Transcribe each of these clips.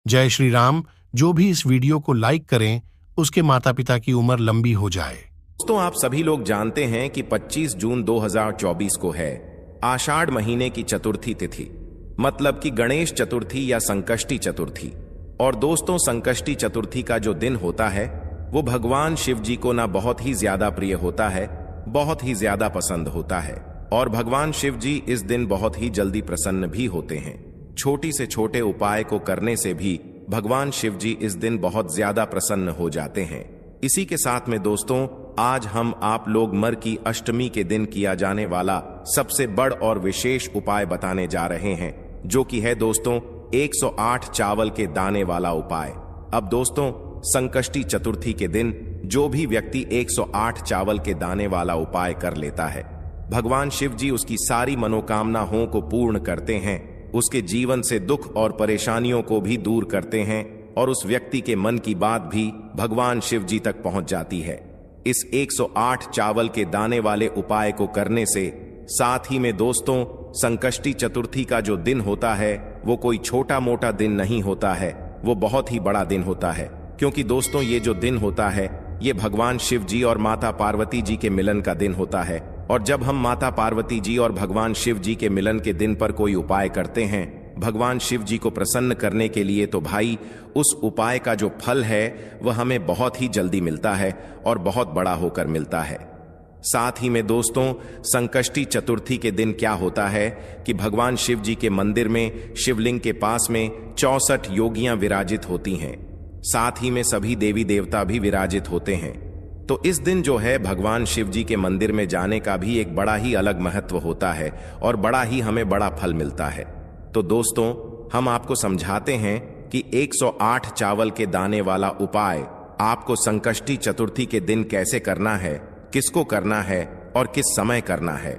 जय श्री राम। जो भी इस वीडियो को लाइक करें उसके माता पिता की उम्र लंबी हो जाए। दोस्तों, आप सभी लोग जानते हैं कि 25 जून 2024 को है आषाढ़ महीने की चतुर्थी तिथि, मतलब कि गणेश चतुर्थी या संकष्टी चतुर्थी। और दोस्तों, संकष्टी चतुर्थी का जो दिन होता है वो भगवान शिव जी को ना बहुत ही ज्यादा प्रिय होता है, बहुत ही ज्यादा पसंद होता है। और भगवान शिव जी इस दिन बहुत ही जल्दी प्रसन्न भी होते हैं। छोटी से छोटे उपाय को करने से भी भगवान शिव जी इस दिन बहुत ज्यादा प्रसन्न हो जाते हैं। इसी के साथ में दोस्तों, आज हम आप लोग मर की अष्टमी के दिन किया जाने वाला सबसे बड़ और विशेष उपाय बताने जा रहे हैं, जो कि है दोस्तों 108 चावल के दाने वाला उपाय। अब दोस्तों, संकष्टी चतुर्थी के दिन जो भी व्यक्ति 108 चावल के दाने वाला उपाय कर लेता है, भगवान शिव जी उसकी सारी मनोकामनाओं को पूर्ण करते हैं, उसके जीवन से दुख और परेशानियों को भी दूर करते हैं और उस व्यक्ति के मन की बात भी भगवान शिव जी तक पहुंच जाती है। इस 108 चावल के दाने वाले उपाय को करने से साथ ही में दोस्तों, संकष्टी चतुर्थी का जो दिन होता है वो कोई छोटा मोटा दिन नहीं होता है, वो बहुत ही बड़ा दिन होता है। क्योंकि दोस्तों, ये जो दिन होता है ये भगवान शिव जी और माता पार्वती जी के मिलन का दिन होता है। और जब हम माता पार्वती जी और भगवान शिव जी के मिलन के दिन पर कोई उपाय करते हैं भगवान शिव जी को प्रसन्न करने के लिए, तो भाई उस उपाय का जो फल है वह हमें बहुत ही जल्दी मिलता है और बहुत बड़ा होकर मिलता है। साथ ही में दोस्तों, संकष्टी चतुर्थी के दिन क्या होता है कि भगवान शिव जी के मंदिर में शिवलिंग के पास में 64 योगियां विराजित होती हैं। साथ ही में सभी देवी देवता भी विराजित होते हैं। तो इस दिन जो है भगवान शिव जी के मंदिर में जाने का भी एक बड़ा ही अलग महत्व होता है और बड़ा ही हमें बड़ा फल मिलता है। तो दोस्तों, हम आपको समझाते हैं कि 108 चावल के दाने वाला उपाय आपको संकष्टी चतुर्थी के दिन कैसे करना है, किसको करना है और किस समय करना है।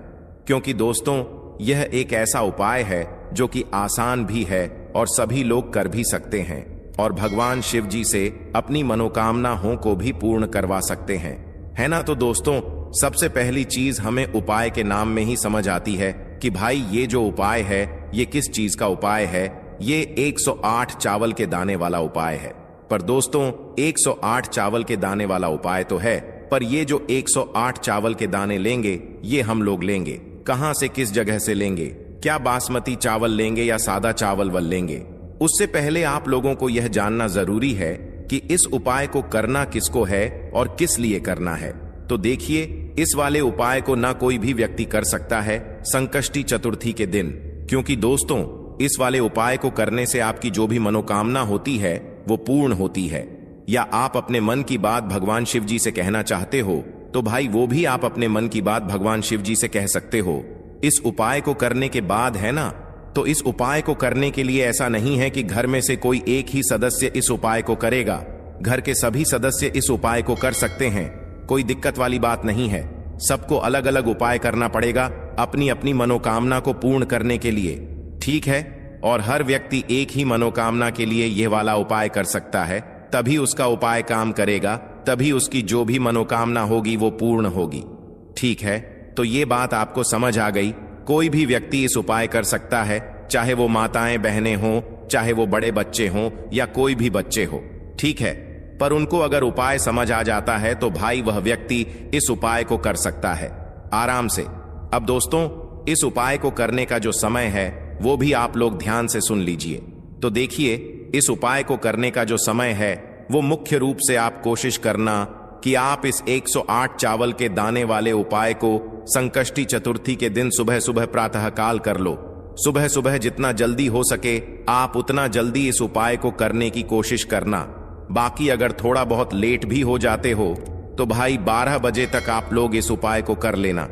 क्योंकि दोस्तों, यह एक ऐसा उपाय है जो कि आसान भी है और सभी लोग कर भी सकते हैं और भगवान शिव जी से अपनी मनोकामनाओं को भी पूर्ण करवा सकते हैं, है ना। तो दोस्तों, सबसे पहली चीज हमें उपाय के नाम में ही समझ आती है कि भाई ये जो उपाय है ये किस चीज का उपाय है। ये 108 चावल के दाने वाला उपाय है। पर दोस्तों, 108 चावल के दाने वाला उपाय तो है, पर ये जो 108 चावल के दाने लेंगे ये हम लोग लेंगे कहां से, किस जगह से लेंगे, क्या बासमती चावल लेंगे या सादा चावल लेंगे। उससे पहले आप लोगों को यह जानना जरूरी है कि इस उपाय को करना किसको है और किस लिए करना है। तो देखिए, इस वाले उपाय को ना कोई भी व्यक्ति कर सकता है संकष्टी चतुर्थी के दिन, क्योंकि दोस्तों इस वाले उपाय को करने से आपकी जो भी मनोकामना होती है वो पूर्ण होती है। या आप अपने मन की बात भगवान शिव जी से कहना चाहते हो तो भाई वो भी आप अपने मन की बात भगवान शिव जी से कह सकते हो। इस उपाय को करने के बाद है ना, तो इस उपाय को करने के लिए ऐसा नहीं है कि घर में से कोई एक ही सदस्य इस उपाय को करेगा। घर के सभी सदस्य इस उपाय को कर सकते हैं, कोई दिक्कत वाली बात नहीं है। सबको अलग अलग उपाय करना पड़ेगा अपनी अपनी मनोकामना को पूर्ण करने के लिए, ठीक है। और हर व्यक्ति एक ही मनोकामना के लिए यह वाला उपाय कर सकता है, तभी उसका उपाय काम करेगा, तभी उसकी जो भी मनोकामना होगी वो पूर्ण होगी, ठीक है। तो ये बात आपको समझ आ गई। कोई भी व्यक्ति इस उपाय कर सकता है, चाहे वो माताएं बहनें हों, चाहे वो बड़े बच्चे हों या कोई भी बच्चे हो, ठीक है। पर उनको अगर उपाय समझ आ जाता है तो भाई वह व्यक्ति इस उपाय को कर सकता है आराम से। अब दोस्तों, इस उपाय को करने का जो समय है वो भी आप लोग ध्यान से सुन लीजिए। तो देखिए, इस उपाय को करने का जो समय है वो मुख्य रूप से आप कोशिश करना कि आप इस 108 चावल के दाने वाले उपाय को संकष्टी चतुर्थी के दिन सुबह सुबह प्रातः काल कर लो। सुबह सुबह जितना जल्दी हो सके आप उतना जल्दी इस उपाय को करने की कोशिश करना। बाकी अगर थोड़ा बहुत लेट भी हो जाते हो तो भाई 12 बजे तक आप लोग इस उपाय को कर लेना,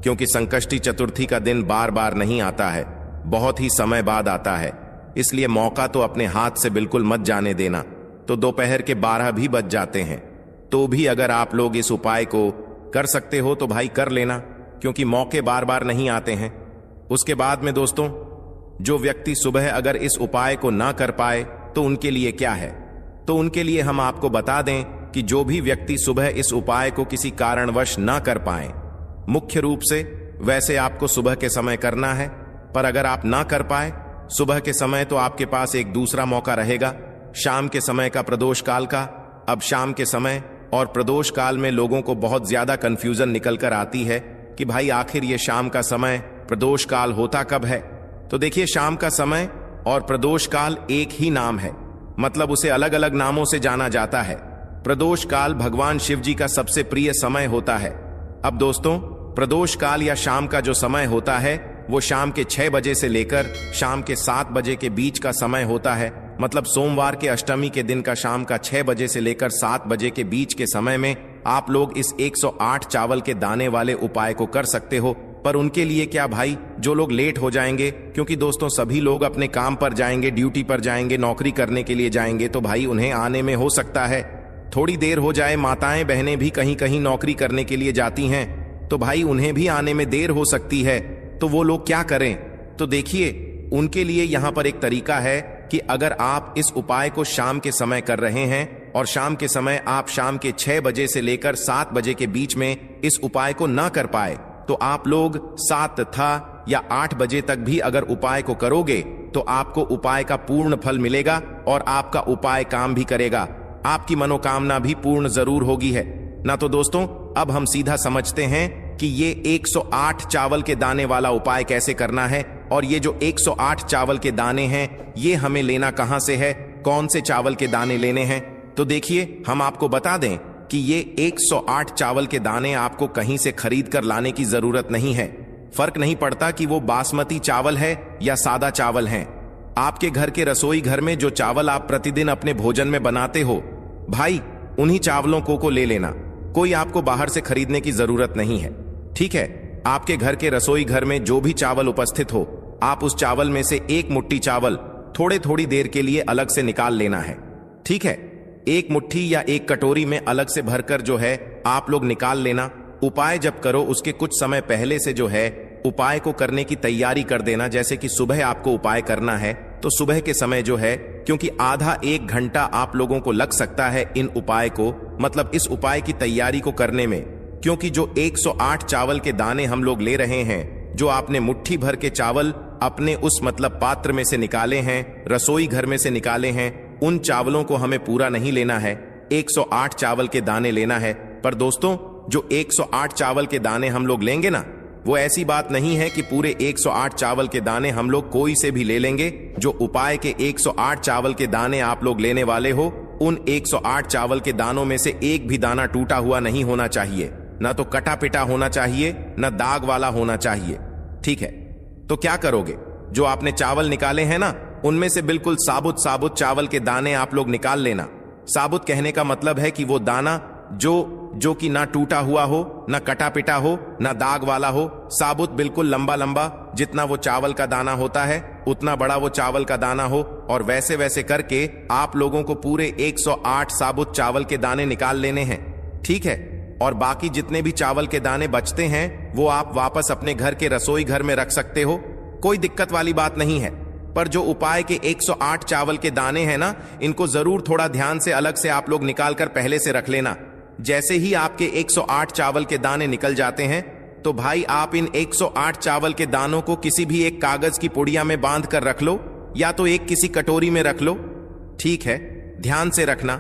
क्योंकि संकष्टी चतुर्थी का दिन बार बार नहीं आता है, बहुत ही समय बाद आता है। इसलिए मौका तो अपने हाथ से बिल्कुल मत जाने देना। तो दोपहर के 12 भी बज जाते हैं तो भी अगर आप लोग इस उपाय को कर सकते हो तो भाई कर लेना, क्योंकि मौके बार बार नहीं आते हैं। उसके बाद में दोस्तों, जो व्यक्ति सुबह अगर इस उपाय को ना कर पाए तो उनके लिए क्या है, तो उनके लिए हम आपको बता दें कि जो भी व्यक्ति सुबह इस उपाय को किसी कारणवश ना कर पाए, मुख्य रूप से वैसे आपको सुबह के समय करना है, पर अगर आप ना कर पाए सुबह के समय तो आपके पास एक दूसरा मौका रहेगा शाम के समय का प्रदोष काल का। अब शाम के समय और प्रदोष काल में लोगों को बहुत ज्यादा कंफ्यूजन निकल कर आती है कि भाई आखिर ये शाम का समय प्रदोष काल होता कब है। तो देखिए, शाम का समय और प्रदोष काल एक ही नाम है, मतलब उसे अलग अलग नामों से जाना जाता है। प्रदोष काल भगवान शिव जी का सबसे प्रिय समय होता है। अब दोस्तों, प्रदोष काल या शाम का जो समय होता है वो शाम के 6 बजे से लेकर शाम के 7 बजे के बीच का समय होता है। मतलब सोमवार के अष्टमी के दिन का शाम का 6 बजे से लेकर 7 बजे के बीच के समय में आप लोग इस 108 चावल के दाने वाले उपाय को कर सकते हो। पर उनके लिए क्या भाई, जो लोग लेट हो जाएंगे, क्योंकि दोस्तों सभी लोग अपने काम पर जाएंगे, ड्यूटी पर जाएंगे, नौकरी करने के लिए जाएंगे, तो भाई उन्हें आने में हो सकता है थोड़ी देर हो जाए। माताएं बहनें भी कहीं कहीं नौकरी करने के लिए जाती हैं, तो भाई उन्हें भी आने में देर हो सकती है। तो वो लोग क्या करें? तो देखिए, उनके लिए यहां पर एक तरीका है कि अगर आप इस उपाय को शाम के समय कर रहे हैं और शाम के समय आप शाम के 6 बजे से लेकर 7 बजे के बीच में इस उपाय को ना कर पाए, तो आप लोग 7 तथा या 8 बजे तक भी अगर उपाय को करोगे तो आपको उपाय का पूर्ण फल मिलेगा और आपका उपाय काम भी करेगा, आपकी मनोकामना भी पूर्ण जरूर होगी है ना। तो दोस्तों, अब हम सीधा समझते हैं कि ये 108 चावल के दाने वाला उपाय कैसे करना है, और ये जो 108 चावल के दाने हैं ये हमें लेना कहां से है, कौन से चावल के दाने लेने हैं। तो देखिए, हम आपको बता दें कि ये 108 चावल के दाने आपको कहीं से खरीद कर लाने की जरूरत नहीं है। फर्क नहीं पड़ता कि वो बासमती चावल है या सादा चावल है। आपके घर के रसोई घर में जो चावल आप प्रतिदिन अपने भोजन में बनाते हो, भाई उन्हीं चावलों को ले लेना। कोई आपको बाहर से खरीदने की जरूरत नहीं है, ठीक है। आपके घर के रसोई घर में जो भी चावल उपस्थित हो, आप उस चावल में से एक मुट्ठी चावल थोड़ी देर के लिए अलग से निकाल लेना है, ठीक है। एक मुट्ठी या एक कटोरी में अलग से भरकर जो है आप लोग निकाल लेना। उपाय जब करो उसके कुछ समय पहले से जो है उपाय को करने की तैयारी कर देना। जैसे कि सुबह आपको उपाय करना है तो सुबह के समय जो है, क्योंकि आधा 1 घंटा आप लोगों को लग सकता है इन उपाय को, मतलब इस उपाय की तैयारी को करने में। क्योंकि जो 108 चावल के दाने हम लोग ले रहे हैं, जो आपने मुट्ठी भर के चावल अपने उस मतलब पात्र में से निकाले हैं, रसोई घर में से निकाले हैं, उन चावलों को हमें पूरा नहीं लेना है, 108 चावल के दाने लेना है। पर दोस्तों, जो 108 चावल के दाने हम लोग लेंगे ना, वो ऐसी बात नहीं है कि पूरे 108 चावल के दाने हम लोग कोई से भी ले लेंगे। जो उपाय के 108 चावल के दाने आप लोग लेने वाले हो, उन 108 चावल के दानों में से एक भी दाना टूटा हुआ नहीं होना चाहिए, ना तो कटा पिटा होना चाहिए, ना दाग वाला होना चाहिए, ठीक है। तो क्या करोगे, जो आपने चावल निकाले हैं ना, उनमें से बिल्कुल साबुत चावल के दाने आप लोग निकाल लेना। साबुत कहने का मतलब है कि वो दाना जो कि ना टूटा हुआ हो, ना कटा पिटा हो, ना दाग वाला हो, साबुत बिल्कुल लंबा लंबा, जितना वो चावल का दाना होता है उतना बड़ा वो चावल का दाना हो। और वैसे वैसे करके आप लोगों को पूरे 108 साबुत चावल के दाने निकाल लेने हैं, ठीक है। और बाकी जितने भी चावल के दाने बचते हैं वो आप वापस अपने घर के रसोई घर में रख सकते हो, कोई दिक्कत वाली बात नहीं है। पर जो उपाय के 108 चावल के दाने हैं ना, इनको जरूर थोड़ा ध्यान से अलग से आप लोग निकाल कर पहले से रख लेना। जैसे ही आपके 108 चावल के दाने निकल जाते हैं, तो भाई आप इन 108 चावल के दानों को किसी भी एक कागज की पुड़िया में बांध कर रख लो, या तो एक किसी कटोरी में रख लो, ठीक है। ध्यान से रखना,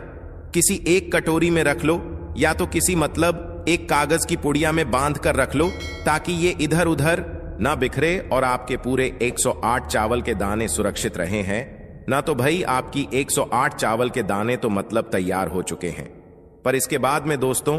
किसी एक कटोरी में रख लो, या तो किसी मतलब एक कागज की पुड़िया में बांध कर रख लो, ताकि ये इधर उधर ना बिखरे और आपके पूरे 108 चावल के दाने सुरक्षित रहे हैं। ना तो भाई आपकी 108 चावल के दाने तो मतलब तैयार हो चुके हैं। पर इसके बाद में दोस्तों,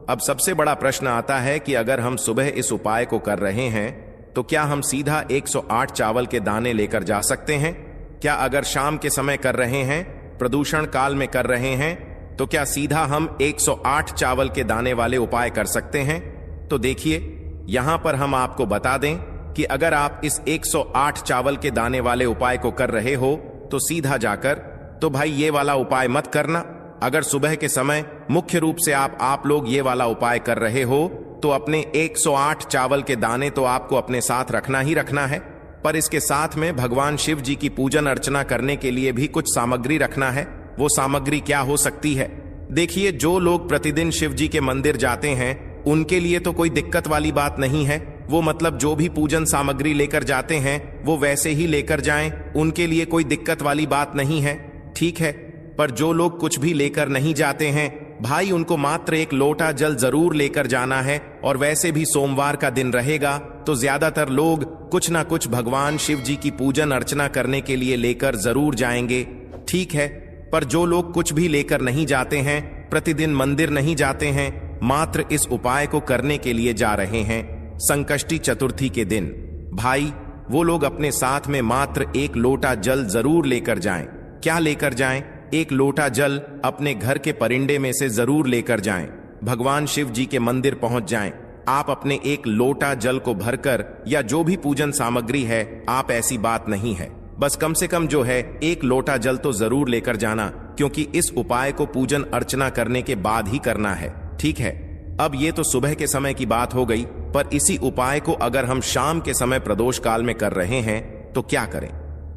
अब सबसे बड़ा प्रश्न आता है कि अगर हम सुबह इस उपाय को कर रहे हैं तो क्या हम सीधा 108 चावल के दाने लेकर जा सकते हैं? क्या अगर शाम के समय कर रहे हैं, प्रदूषण काल में कर रहे हैं, तो क्या सीधा हम 108 चावल के दाने वाले उपाय कर सकते हैं? तो देखिए, यहां पर हम आपको बता दें कि अगर आप इस 108 चावल के दाने वाले उपाय को कर रहे हो तो सीधा जाकर तो भाई ये वाला उपाय मत करना। अगर सुबह के समय मुख्य रूप से आप लोग ये वाला उपाय कर रहे हो तो अपने 108 चावल के दाने तो आपको अपने साथ रखना ही रखना है, पर इसके साथ में भगवान शिव जी की पूजन अर्चना करने के लिए भी कुछ सामग्री रखना है। वो सामग्री क्या हो सकती है? देखिए, जो लोग प्रतिदिन शिव जी के मंदिर जाते हैं उनके लिए तो कोई दिक्कत वाली बात नहीं है। वो मतलब जो भी पूजन सामग्री लेकर जाते हैं वो वैसे ही लेकर जाएं, उनके लिए कोई दिक्कत वाली बात नहीं है, ठीक है। पर जो लोग कुछ भी लेकर नहीं जाते हैं भाई, उनको मात्र एक लोटा जल जरूर लेकर जाना है। और वैसे भी सोमवार का दिन रहेगा तो ज्यादातर लोग कुछ ना कुछ भगवान शिव जी की पूजन अर्चना करने के लिए लेकर जरूर जाएंगे, ठीक है। पर जो लोग कुछ भी लेकर नहीं जाते हैं, प्रतिदिन मंदिर नहीं जाते हैं, मात्र इस उपाय को करने के लिए जा रहे हैं संकष्टी चतुर्थी के दिन, भाई वो लोग अपने साथ में मात्र एक लोटा जल जरूर लेकर जाएं। क्या लेकर जाएं? एक लोटा जल अपने घर के परिंडे में से जरूर लेकर जाएं। भगवान शिव जी के मंदिर पहुंच जाएं। आप अपने एक लोटा जल को भरकर, या जो भी पूजन सामग्री है, आप ऐसी बात नहीं है, बस कम से कम जो है एक लोटा जल तो जरूर लेकर जाना, क्योंकि इस उपाय को पूजन अर्चना करने के बाद ही करना है, ठीक है। अब ये तो सुबह के समय की बात हो गई, पर इसी उपाय को अगर हम शाम के समय प्रदोष काल में कर रहे हैं तो क्या करें?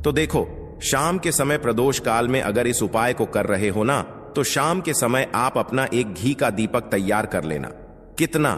तो देखो, शाम के समय प्रदोष काल में अगर इस उपाय को कर रहे हो ना, तो शाम के समय आप अपना एक घी का दीपक तैयार कर लेना। कितना?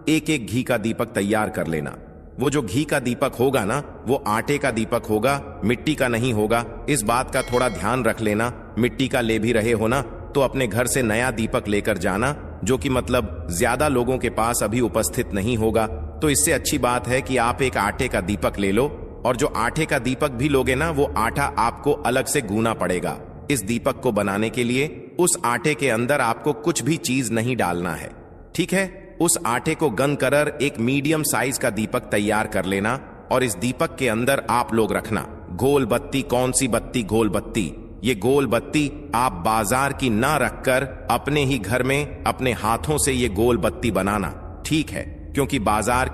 एक घी का दीपक तैयार कर लेना। वो जो घी का दीपक होगा ना, वो आटे का दीपक होगा, मिट्टी का नहीं होगा। इस बात का थोड़ा ध्यान रख लेना। मिट्टी का ले भी रहे हो ना, तो अपने घर से नया दीपक लेकर जाना, जो कि मतलब ज्यादा लोगों के पास अभी उपस्थित नहीं होगा। तो इससे अच्छी बात है कि आप एक आटे का दीपक ले लो, और जो आटे का दीपक भी लोगे ना, वो आटा आपको अलग से गूंना पड़ेगा। इस दीपक को बनाने के लिए उस आटे के अंदर आपको कुछ भी चीज नहीं डालना है, ठीक है। उस आटे को गन कर एक मीडियम साइज का दीपक तैयार कर लेना, और इस दीपक के अंदर आप लोग रखना गोल बत्ती। कौन सी बत्ती? गोल बत्ती। ये गोल बत्ती आप बाजार की ना रखकर अपने ही घर में अपने हाथों से ये गोल बत्ती बनाना, ठीक है। क्योंकि बाजार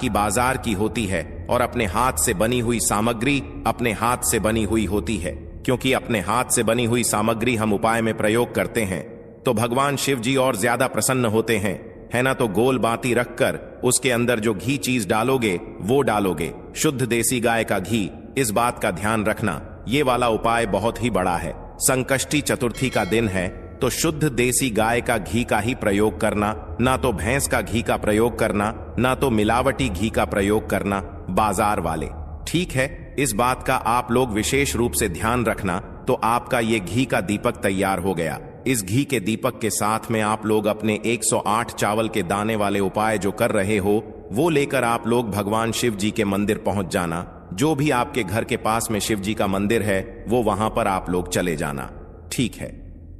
की होती है, और अपने हाथ से बनी हुई सामग्री अपने हाथ से बनी हुई होती है। क्योंकि अपने हाथ से बनी हुई सामग्री हम उपाय में प्रयोग करते हैं तो भगवान शिव जी और ज्यादा प्रसन्न होते हैं, है ना। तो गोल बाती रखकर उसके अंदर जो घी चीज डालोगे वो डालोगे, शुद्ध देसी गाय का घी। इस बात का ध्यान रखना, ये वाला उपाय बहुत ही बड़ा है। संकष्टी चतुर्थी का दिन है, तो शुद्ध देसी गाय का घी का ही प्रयोग करना, ना तो भैंस का घी का प्रयोग करना, ना तो मिलावटी घी का प्रयोग करना बाजार वाले, ठीक है। इस बात का आप लोग विशेष रूप से ध्यान रखना। तो आपका ये घी का दीपक तैयार हो गया। इस घी के दीपक के साथ में आप लोग अपने 108 चावल के दाने वाले उपाय जो कर रहे हो, वो लेकर आप लोग भगवान शिव जी के मंदिर पहुंच जाना। जो भी आपके घर के पास में शिव जी का मंदिर है, वो वहां पर आप लोग चले जाना, ठीक है।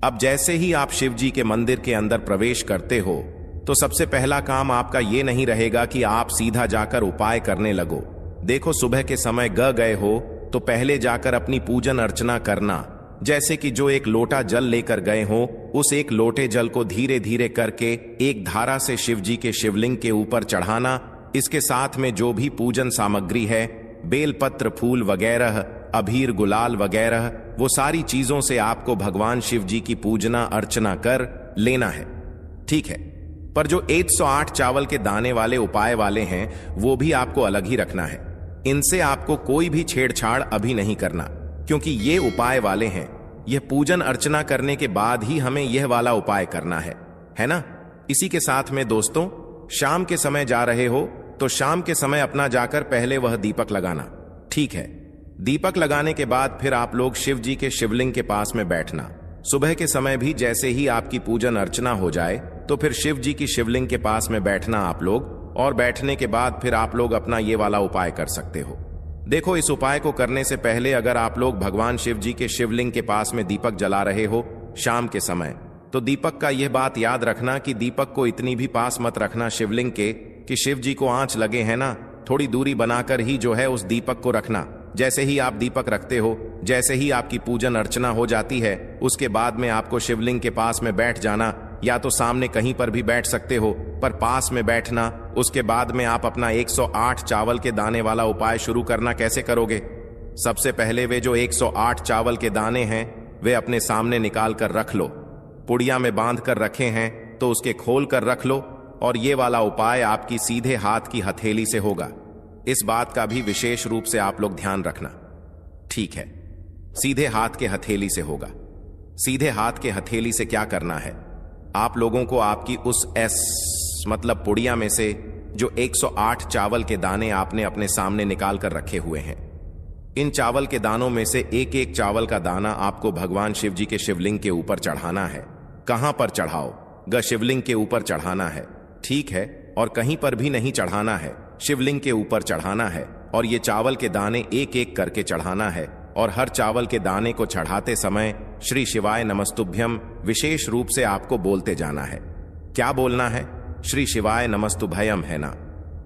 अब जैसे ही आप शिव जी के मंदिर के अंदर प्रवेश करते हो, तो सबसे पहला काम आपका ये नहीं रहेगा कि आप सीधा जाकर उपाय करने लगो। देखो, सुबह के समय गए हो तो पहले जाकर अपनी पूजन अर्चना करना। जैसे कि जो एक लोटा जल लेकर गए हो, उस एक लोटे जल को धीरे धीरे करके एक धारा से शिव जी के शिवलिंग के ऊपर चढ़ाना। इसके साथ में जो भी पूजन सामग्री है, बेलपत्र, फूल वगैरह, अबीर, गुलाल वगैरह, वो सारी चीजों से आपको भगवान शिव जी की पूजना अर्चना कर लेना है, ठीक है। पर जो 108 चावल के दाने वाले उपाय वाले हैं, वो भी आपको अलग ही रखना है। इनसे आपको कोई भी छेड़छाड़ अभी नहीं करना, क्योंकि ये उपाय वाले हैं। यह पूजन अर्चना करने के बाद ही हमें यह वाला उपाय करना है ना। इसी के साथ में दोस्तों, शाम के समय जा रहे हो तो शाम के समय अपना जाकर पहले वह दीपक लगाना, ठीक है। दीपक लगाने के बाद फिर आप लोग शिव जी के शिवलिंग के पास में बैठना। सुबह के समय भी जैसे ही आपकी पूजन अर्चना हो जाए, तो फिर शिव जी की शिवलिंग के पास में बैठना आप लोग, और बैठने के बाद फिर आप लोग अपना ये वाला उपाय कर सकते हो। देखो, इस उपाय को करने से पहले अगर आप लोग भगवान शिव जी के शिवलिंग के पास में दीपक जला रहे हो शाम के समय, तो दीपक का यह बात याद रखना कि दीपक को इतनी भी पास मत रखना शिवलिंग के कि शिव जी को आंच लगे, है ना। थोड़ी दूरी बनाकर ही जो है उस दीपक को रखना। जैसे ही आप दीपक रखते हो, जैसे ही आपकी पूजन अर्चना हो जाती है, उसके बाद में आपको शिवलिंग के पास में बैठ जाना। या तो सामने कहीं पर भी बैठ सकते हो, पर पास में बैठना। उसके बाद में आप अपना 108 चावल के दाने वाला उपाय शुरू करना। कैसे करोगे? सबसे पहले वे जो 108 चावल के दाने हैं, वे अपने सामने निकाल कर रख लो। पुड़िया में बांध कर रखे हैं तो उसके खोल कर रख लो, और ये वाला उपाय आपकी सीधे हाथ की हथेली से होगा। इस बात का भी विशेष रूप से आप लोग ध्यान रखना, ठीक है। सीधे हाथ के हथेली से होगा। सीधे हाथ के हथेली से क्या करना है, आप लोगों को आपकी उस मतलब पुड़िया में से जो 108 चावल के दाने आपने अपने सामने निकाल कर रखे हुए हैं, इन चावल के दानों में से एक एक चावल का दाना आपको भगवान शिव जी के शिवलिंग के ऊपर चढ़ाना है। कहां पर चढ़ाओ? शिवलिंग के ऊपर चढ़ाना है, ठीक है, और कहीं पर भी नहीं चढ़ाना है, शिवलिंग के ऊपर चढ़ाना है। और ये चावल के दाने एक एक करके चढ़ाना है। और हर चावल के दाने को चढ़ाते समय श्री शिवाय नमस्तुभ्यम विशेष रूप से आपको बोलते जाना है। क्या बोलना है? श्री शिवाय नमस्तुभयम, है ना।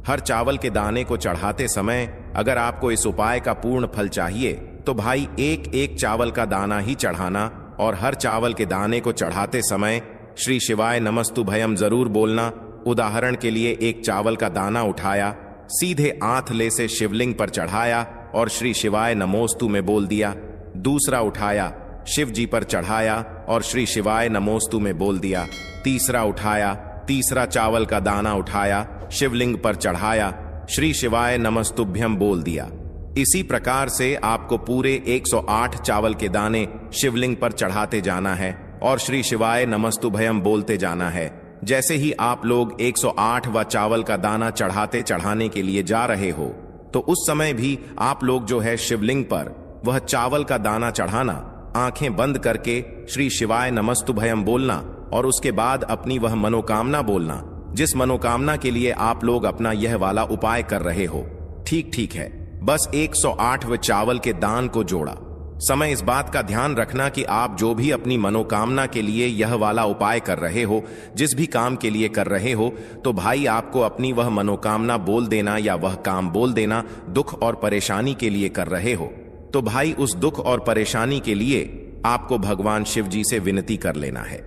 हर चावल के दाने को चढ़ाते समय अगर आपको इस उपाय का पूर्ण फल चाहिए तो भाई एक एक चावल का दाना ही चढ़ाना और हर चावल के दाने को चढ़ाते समय श्री शिवाय नमस्तुभयम जरूर बोलना। उदाहरण के लिए एक चावल का दाना उठाया, सीधे आंथले से शिवलिंग पर चढ़ाया और श्री शिवाय नमोस्तु में बोल दिया। दूसरा उठाया, शिव जी पर चढ़ाया और श्री शिवाय नमोस्तु में बोल दिया। तीसरा उठाया, तीसरा चावल का दाना उठाया, शिवलिंग पर चढ़ाया, श्री शिवाय नमस्तुभ्यम बोल दिया। इसी प्रकार से आपको पूरे 108 चावल के दाने शिवलिंग पर चढ़ाते जाना है और श्री शिवाय नमस्तुभयम बोलते जाना है। जैसे ही आप लोग 108वां चावल का दाना चढ़ाने के लिए जा रहे हो तो उस समय भी आप लोग जो है शिवलिंग पर वह चावल का दाना चढ़ाना, आंखें बंद करके श्री शिवाय नमस्तुभयम बोलना और उसके बाद अपनी वह मनोकामना बोलना जिस मनोकामना के लिए आप लोग अपना यह वाला उपाय कर रहे हो। ठीक है, बस 108वें चावल के दान को जोड़ा। समय इस बात का ध्यान रखना कि आप जो भी अपनी मनोकामना के लिए यह वाला उपाय कर रहे हो, जिस भी काम के लिए कर रहे हो, तो भाई आपको अपनी वह मनोकामना बोल देना या वह काम बोल देना दुख और परेशानी के लिए कर रहे हो। तो भाई उस दुख और परेशानी के लिए आपको भगवान शिव जी से विनती कर लेना है।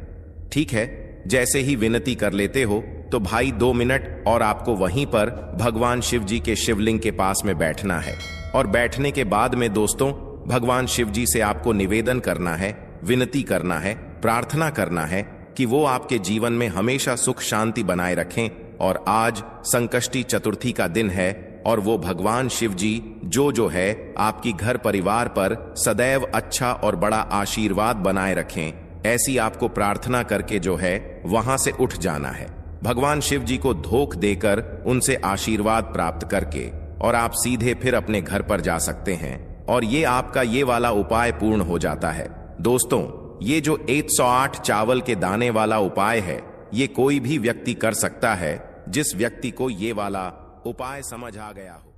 ठीक है, जैसे ही विनती कर लेते हो तो भाई 2 मिनट और आपको वहीं पर भगवान शिव जी के शिवलिंग के पास में बैठना है। और बैठने के बाद में दोस्तों भगवान शिव जी से आपको निवेदन करना है, विनती करना है, प्रार्थना करना है कि वो आपके जीवन में हमेशा सुख शांति बनाए रखें। और आज संकष्टी चतुर्थी का दिन है और वो भगवान शिव जी जो है आपकी घर परिवार पर सदैव अच्छा और बड़ा आशीर्वाद बनाए रखें, ऐसी आपको प्रार्थना करके जो है वहां से उठ जाना है। भगवान शिव जी को धोख देकर उनसे आशीर्वाद प्राप्त करके और आप सीधे फिर अपने घर पर जा सकते हैं और ये आपका ये वाला उपाय पूर्ण हो जाता है। दोस्तों, ये जो 108 चावल के दाने वाला उपाय है, ये कोई भी व्यक्ति कर सकता है जिस व्यक्ति को ये वाला उपाय समझ आ गया हो।